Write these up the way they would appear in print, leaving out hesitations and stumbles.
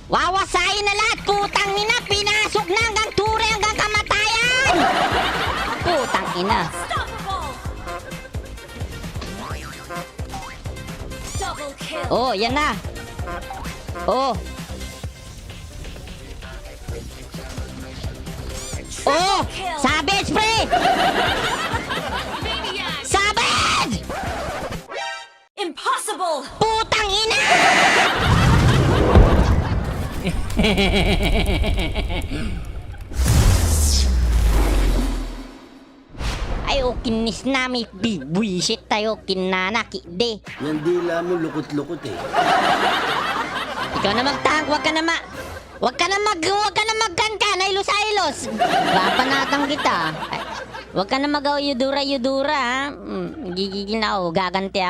Wawasayin na lahat! Putang ina! Pinasok na hanggang ture hanggang kamatayan! Putang ina! Double kill. Oh, yan na! Oh! Oh! Savage, pre! Maniac. Savage! Impossible. Putang ina! Ayo, kinis na may buwisit tayo, kinanaki, de. Yan dila mo lukot-lukot eh. Ikaw na magtahang, wag ka na magkan ilos-ilos. Babanatang kita. Ay, wag ka na mag-yudura, ha? Gigigil na ako, gaganti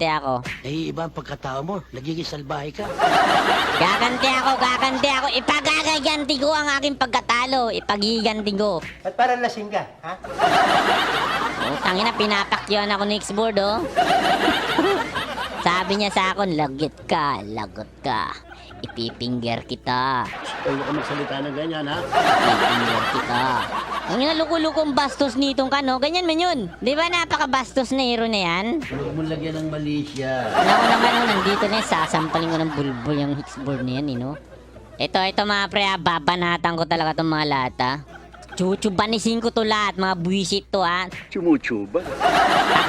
ako. Eh, iba ang pagkatao mo. Nagiging salbahe ka. Gaganti ako. Ipagaganti ko ang aking pagkatalo. Ipagiganti ko. Ba't parang lasing ka, ha? Utangin na, pinapakyan ako ni Xboard, oh. Sabi niya sa akin, lagot ka. Ipipinger kita. Huwag ka magsalita ng ganyan, ha? Ipipinger kita. Ang inaluko-lukong bastos nitong kano, ganyan man yun. Di ba napaka-bastos na hero na yan? Huwag mo lagyan ng mali siya. Ako naman, oh, nandito na, sasampalin ko ng bulbul yung Xboard na yan, no? Ito mga pre, babanatan ko talaga itong mga lahat, ha? Chuchubanisin ko to lahat, mga buwisit to, ha? Chumuchuba.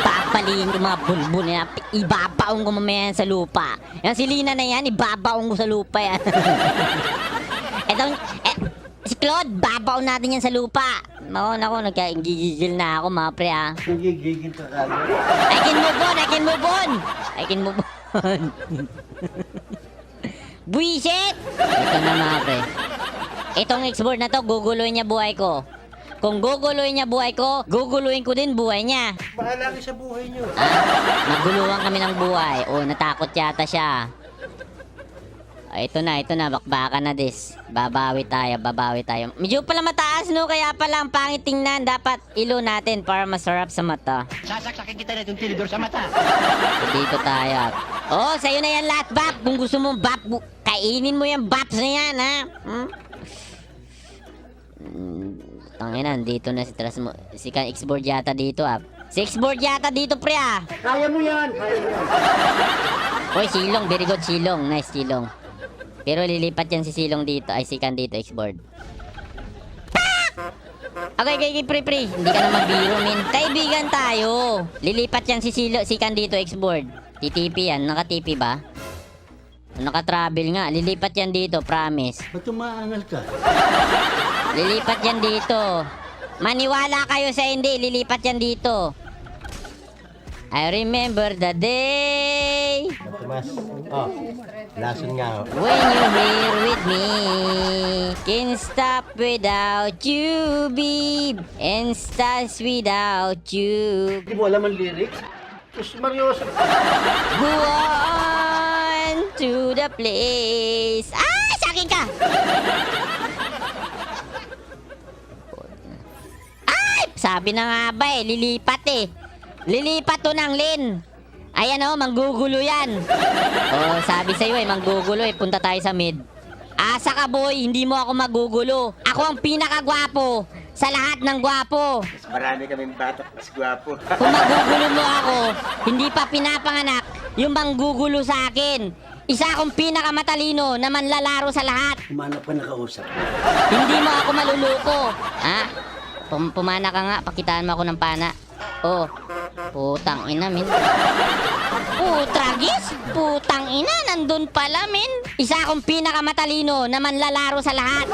Babaliin ko mga bulbul na yan. Ibabaong ko mamaya yan sa lupa. Yung si Lina na yan, ibabaong ko sa lupa yan. Si Claude, babaon natin yan sa lupa. Naku, nagkagigigil na ako, mga pre, ha? Nagigigil ka kagad. I can move on. Buisit! Ito na, mga pre. Itong Xboard na to, guguluhin niya buhay ko. Kung guguluhin niya buhay ko, guguluhin ko din buhay niya. Bahala ka sa buhay nyo. Maguluhan kami ng buhay. Oh, natakot yata siya. Ito na, bakbakan na this. Babawi tayo. Medyo pala mataas, no? Kaya pala ang pangit tingnan. Dapat ilo natin para masarap sa mata. Sasaksakin kita na itong tinidor sa mata. Dito tayo. Oh, sa'yo na yan lahat, Bap. Kung gusto mong Bap, kainin mo yung Baps na yan, ha? Tangina, dito na si Trasmo. Si Xboard yata dito, ah. Si Xboard yata dito, pre, ah. Kaya mo yan. Oy, Silong. Very good, Silong. Nice, Silong. Pero lilipat yan si Silong dito. Ay, si Kan dito, Xboard. Okay, pre. Hindi ka na magbiro, min. Kaibigan tayo. Lilipat yan si Kan dito, Xboard. TTP yan. Naka-TP ba? Naka-travel nga. Lilipat yan dito, promise. Ba't umaangal ka? Lilipat yan dito. Maniwala kayo sa hindi. Lilipat yan dito. I remember the day Tomas. Oh, lason nga. Oh. when you here with me. Can't stop without you, babe. And starts without you. Hindi mo alam ang lyrics? Sus, Marioso. Go on to the place. Ah! Sa akin ka! Ay! Sabi na nga ba eh, lilipat eh. Lilipat to ng lane. Ayan oh, manggugulo yan. Oh, sabi sa'yo eh, manggugulo eh. Punta tayo sa mid. Asa ka boy, hindi mo ako magugulo. Ako ang pinakagwapo sa lahat ng gwapo. Mas marami kaming batak, mas gwapo. Kung magugulo mo ako, hindi pa pinapanganak yung manggugulo sa akin. Isa akong pinakamatalino na manlalaro sa lahat. Humanap ka nakausap. Hindi mo ako maluluko. Ha? Pumana ka nga, pakitaan mo ako ng pana. Oh, putang ina, min. Putragis? Putang ina, nandun pala, min. Isa akong pinakamatalino na manlalaro sa lahat.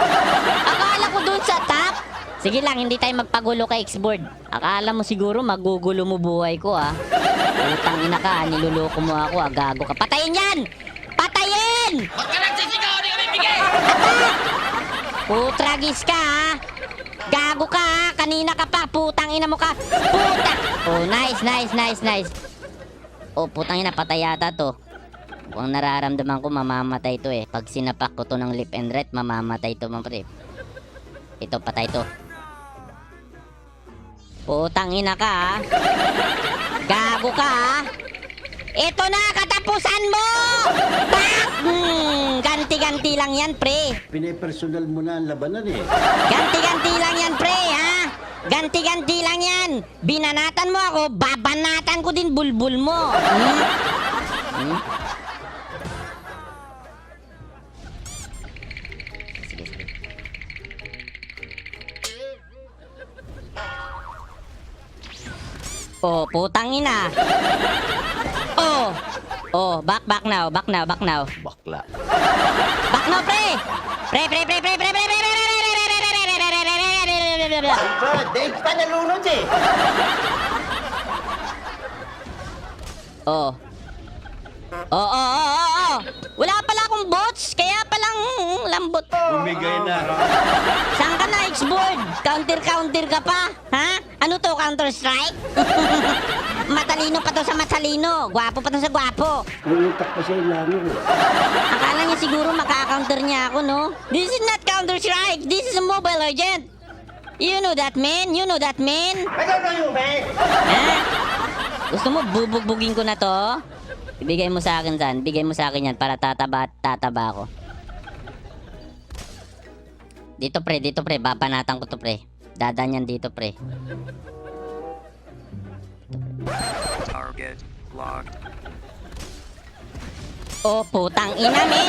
Akala ko dun sa top. Sige lang, hindi tayo magpagulo kay Xboard. Akala mo siguro magugulo mo buhay ko, ah. Putang ina ka, niluloko mo ako, ah. Gago ka. Patayin yan! Patayin! Huwag ka nagsisigaw, di kami bigay! Putragis ka, ha? Gago ka, ha? Kanina ka pa, putang ina mo ka. Puta! Oh, nice. Oh, putang ina, patay yata to. Kung nararamdaman ko, mamamatay to eh. Pag sinapak ko to ng left and right, mamamatay to, mga pre. Ito, patay to. Putang ina ka, ha? Gago ka, ha? Ito na, katapat! katapusan mo! Pak! Ganti-ganti lang yan, pre. Pinipersonal mo na ang labanan eh. Ganti-ganti lang yan, pre, ha? Ganti-ganti lang yan. Binanatan mo ako, babanatan ko din bulbul mo. Sige, sige. Oh, putang ina. Oh, back now. Bakla. Back now, pre! Pre! Iba, Dave pa nalunod eh. Oh. Wala pala akong bots, kaya palang lambot. Bumigay na. Saan ka na, X-board? Counter ka pa? Ha? Ano to, Counter-Strike? Matalino pa to sa matalino. Gwapo pa to sa gwapo. Utak pa sa ilangan eh. Akala niya siguro makakounter niya ako, no? This is not Counter-Strike. This is a Mobile Legend. You know that, man? You know that, man? I don't know you, man. Ha? Gusto mo bubugbugin ko na to? Ibigay mo sa akin, San. Bigay mo sa akin yan para tataba ako. Dito, pre. Babanatan ko to, pre. Dadan yan dito, pre. Target locked. Oh, putang ina, men.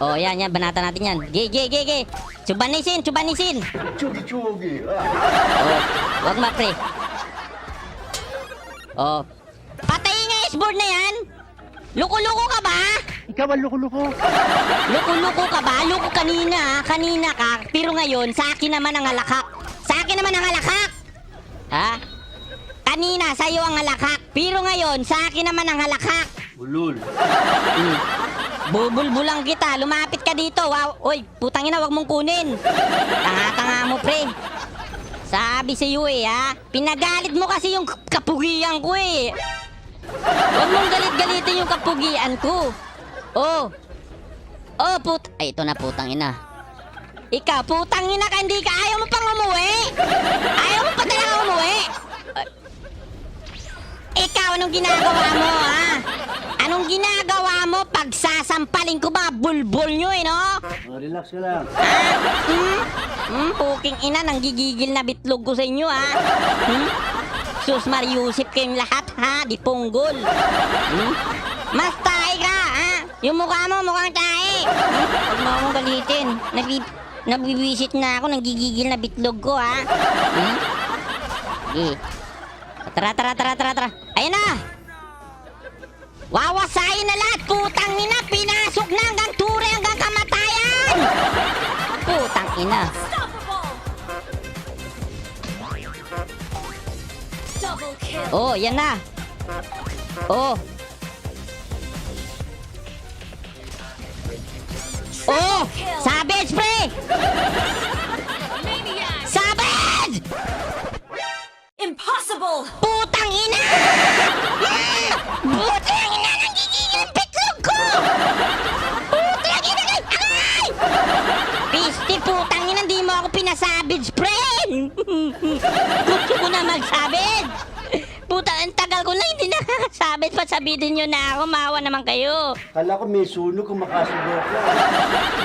Oh, yan. Banatan natin yan. Ge. Subanisin. Chugi-chugi. Oh, wag ma, pre. Oh. Patayin nga S-board na yan. Luko-luko ka ba? Ikaw ang loko-loko. Luko-luko ka ba? Luko kanina ka. Pero ngayon, sa akin naman ang alakak. Ha? Kanina, sa'yo ang alakak. Pero ngayon, sa akin naman ang alakak. Bulol. Bubulbulang kita. Lumapit ka dito. Wow. Oy, putang ina, wag mong kunin. Tanga-tanga mo, pre. Sabi sa iyo ha. Pinagalit mo kasi yung kapugian ko eh. Huwag mong galit-galitin yung kapugian ko. Oh, ay, ito na putang ina. Ikaw, putang ina ka, hindi ka. Ayaw mo pang umuwi. Ayaw mo pa talaga umuwi. Ikaw, anong ginagawa mo, ha? Anong ginagawa mo? Pagsasampaling ko ba? Bulbul nyo, no? Oh, relax ka lang. Puking ina, nanggigigil na bitlog ko sa inyo, ha? Sus Mariusip kayong lahat, ha? Di punggol. Mas tae ka, ha? Yung mukha mo, mukhang tae. Huwag mo akong galitin. Nagbibisit na ako, nanggigigil na bitlog ko, ha? Sige. Tara. Ayun na! Wawasayin na lahat! Putang ina! Pinasok na hanggang ture hanggang kamatayan! Putang ina! Oh, yan na! Oh! Savage, pre! Savage! Impossible! Putang ina! Putang ina! Nanggigigil ang pitlog ko! Putang ina! Ay! Pisti, putang ina! Hindi mo ako pinasabage, friend! Gusto ko na magsabage! Putang, ang tagal ko na hindi nakakasabage. Pasabitin nyo na ako. Maawa naman kayo. Kala ko may sunog kung makasubo ko.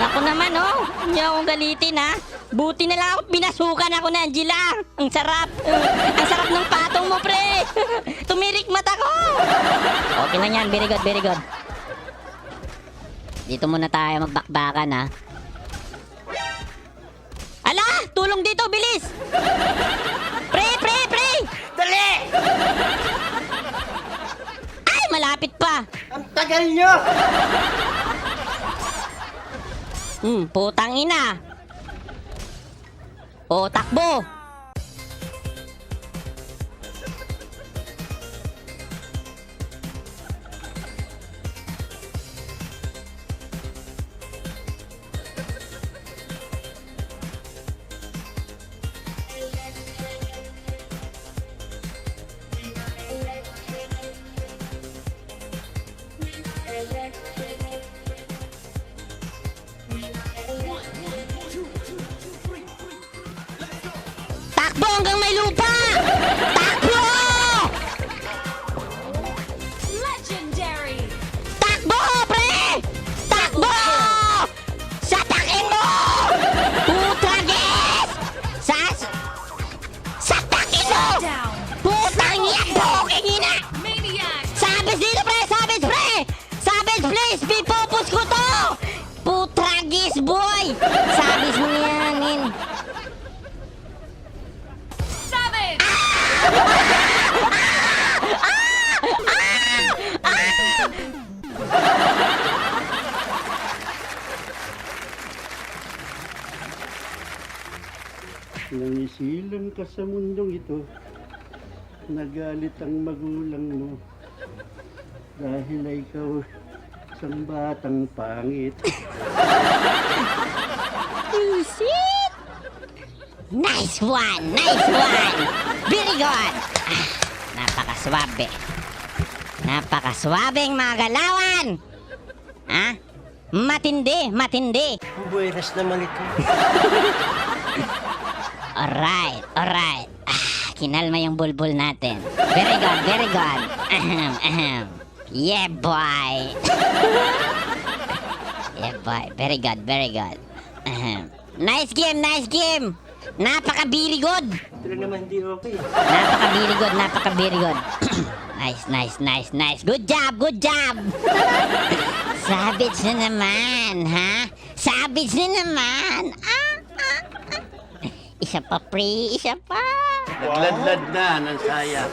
Ako naman, oh. Hindi akong galitin, ha. Buti na lang ako. Pinasukan ako na, Angela. Ang sarap. Ang sarap ng patong mo, pre. Tumirik mata ko. Okay lang yan. Very good. Dito muna tayo magbakbakan, ha. Ala! Tulong dito, bilis! Pre! Dali! Ay, malapit pa. Ang tagal nyo! Putang ina. O, takbo. Takbo hanggang may lupa! Takbo! Legendary! Nice boy! Sabis mo na yan, Min. Nangisilang ka sa mundong ito. Nagalit ang magulang mo. Dahil ay ikaw isang batang pangit. Isit! Nice one! Nice one! Very good! Napakaswabe. Napakaswabeng mga galawan! Ha? Matindi, matindi. Buweras naman ito. Alright, alright. Kinalma yung bulbul natin. Very good, very good. Ahem, ahem. Yeah, boy. Yeah, boy. Very good, very good. Ahem. Nice game, nice game. Napaka-very good. Ito lang naman hindi okay. Napaka-very good, napaka-very good. Nice, nice, nice, nice. Good job, good job. Savage na naman, ha? Savage na naman. Isa pa, pre. Isa pa. Nagladlad na ng saya.